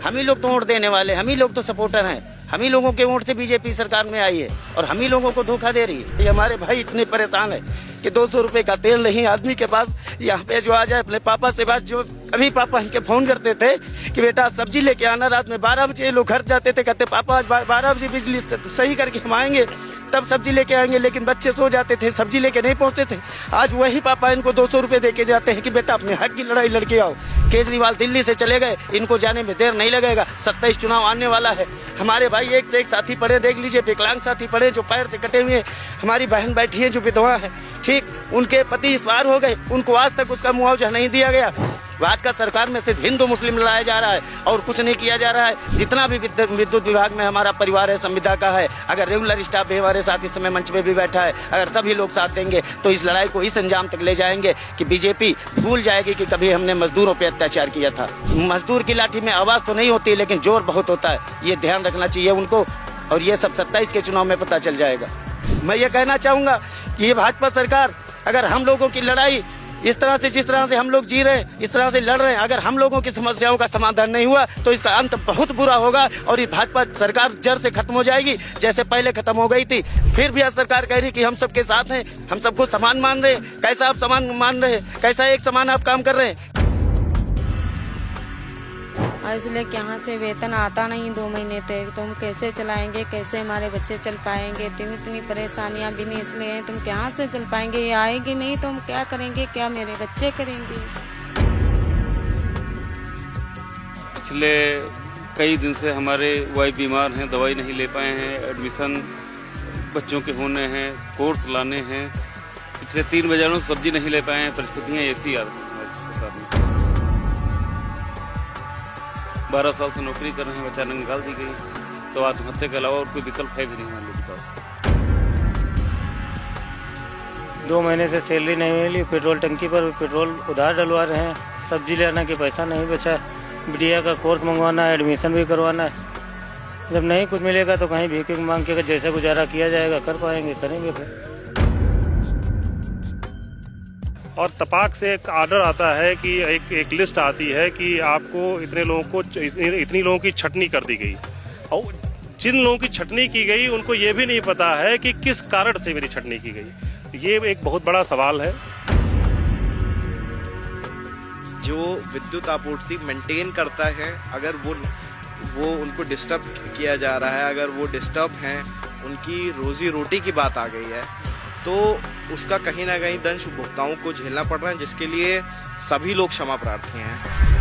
हम ही लोग तो वोट देने वाले, हम ही लोग तो सपोर्टर हैं, हम ही लोगों के वोट से बीजेपी सरकार में आई है और हम ही लोगों को धोखा दे रही है। ये हमारे भाई इतने परेशान है कि 200 रुपए का तेल नहीं आदमी के पास। यहाँ पे जो आ जाए अपने पापा से बात, जो कभी पापा इनके फोन करते थे कि बेटा सब्जी लेके आना, रात में 12 बजे लोग घर जाते थे, कहते पापा आज 12 बजे बिजली सही करके हम आएंगे तब सब्जी लेके आएंगे, लेकिन बच्चे सो जाते थे, सब्जी लेके नहीं पहुंचते थे। आज वही पापा इनको 200 रुपए दे के जाते हैं कि बेटा अपने हक की लड़ाई लड़के आओ। केजरीवाल दिल्ली से चले गए, इनको जाने में देर नहीं लगेगा। 27 चुनाव आने वाला है। हमारे भाई एक से एक साथी पड़े, देख लीजिए विकलांग साथी पड़े जो पैर से कटे हुए हैं, हमारी बहन बैठी है जो विधवा है, ठीक, उनके पति इस बार हो गए, उनको आज तक उसका मुआवजा नहीं दिया गया। बात का सरकार में सिर्फ हिंदू मुस्लिम लड़ाया जा रहा है और कुछ नहीं किया जा रहा है। जितना भी विद्युत विभाग में हमारा परिवार है, संविदा का है, अगर रेगुलर स्टाफ भी हमारे साथ इस समय मंच पे भी बैठा है, अगर सभी लोग साथ देंगे तो इस लड़ाई को इस अंजाम तक ले जाएंगे कि बीजेपी भूल जाएगी कि कभी हमने मजदूरों पे अत्याचार किया था। मजदूर की लाठी में आवाज तो नहीं होती लेकिन जोर बहुत होता है, ये ध्यान रखना चाहिए उनको, और ये सब 27 के चुनाव में पता चल जाएगा। मैं ये कहना चाहूंगा कि ये भाजपा सरकार अगर हम लोगों की लड़ाई इस तरह से, जिस तरह से हम लोग जी रहे हैं, इस तरह से लड़ रहे हैं, अगर हम लोगों की समस्याओं का समाधान नहीं हुआ तो इसका अंत बहुत बुरा होगा और ये भाजपा सरकार जड़ से खत्म हो जाएगी जैसे पहले खत्म हो गई थी। फिर भी आज सरकार कह रही कि हम सबके साथ हैं, हम सबको समान मान रहे हैं। कैसा आप समान मान रहे हैं? कैसा एक समान आप काम कर रहे हैं? इसलिए कि यहाँ से वेतन आता नहीं 2 महीने तक, तुम कैसे चलाएंगे, कैसे हमारे बच्चे चल पाएंगे? इतनी परेशानियाँ भी नहीं, इसलिए तुम कहाँ से चल पाएंगे? ये आएगी नहीं तो हम क्या करेंगे, क्या मेरे बच्चे करेंगे? पिछले कई दिन से हमारे वाइफ बीमार हैं, दवाई नहीं ले पाए हैं, एडमिशन बच्चों के होने हैं, कोर्स लाने हैं, पिछले 3 बाजारों से सब्जी नहीं ले पाए हैं। परिस्थितियाँ ऐसी आ रही हैं हमारे साथ। 12 साल से नौकरी कर रहे हैं, अचानक निकाल दी गई तो आत्महत्या के अलावा और कोई विकल्प है भी नहीं हमारे लोगों के पास। 2 महीने से सैलरी नहीं मिली, पेट्रोल टंकी पर पेट्रोल उधार डलवा रहे हैं, सब्जी लेने के पैसा नहीं बचा, बिटिया का कोर्स मंगवाना है, एडमिशन भी करवाना है। जब नहीं कुछ मिलेगा तो कहीं भीख मांग के जैसे गुजारा किया जाएगा कर पाएंगे, करेंगे फिर। और तपाक से एक आर्डर आता है कि एक लिस्ट आती है कि आपको इतने लोगों को, इतनी लोगों की छटनी कर दी गई, और जिन लोगों की छटनी की गई उनको ये भी नहीं पता है कि किस कारण से मेरी छटनी की गई। ये एक बहुत बड़ा सवाल है। जो विद्युत आपूर्ति मेंटेन करता है, अगर वो उनको डिस्टर्ब किया जा रहा है, अगर वो डिस्टर्ब हैं, उनकी रोजी रोटी की बात आ गई है तो उसका कहीं ना कहीं दंश उपभोक्ताओं को झेलना पड़ रहा है, जिसके लिए सभी लोग क्षमा प्रार्थी हैं।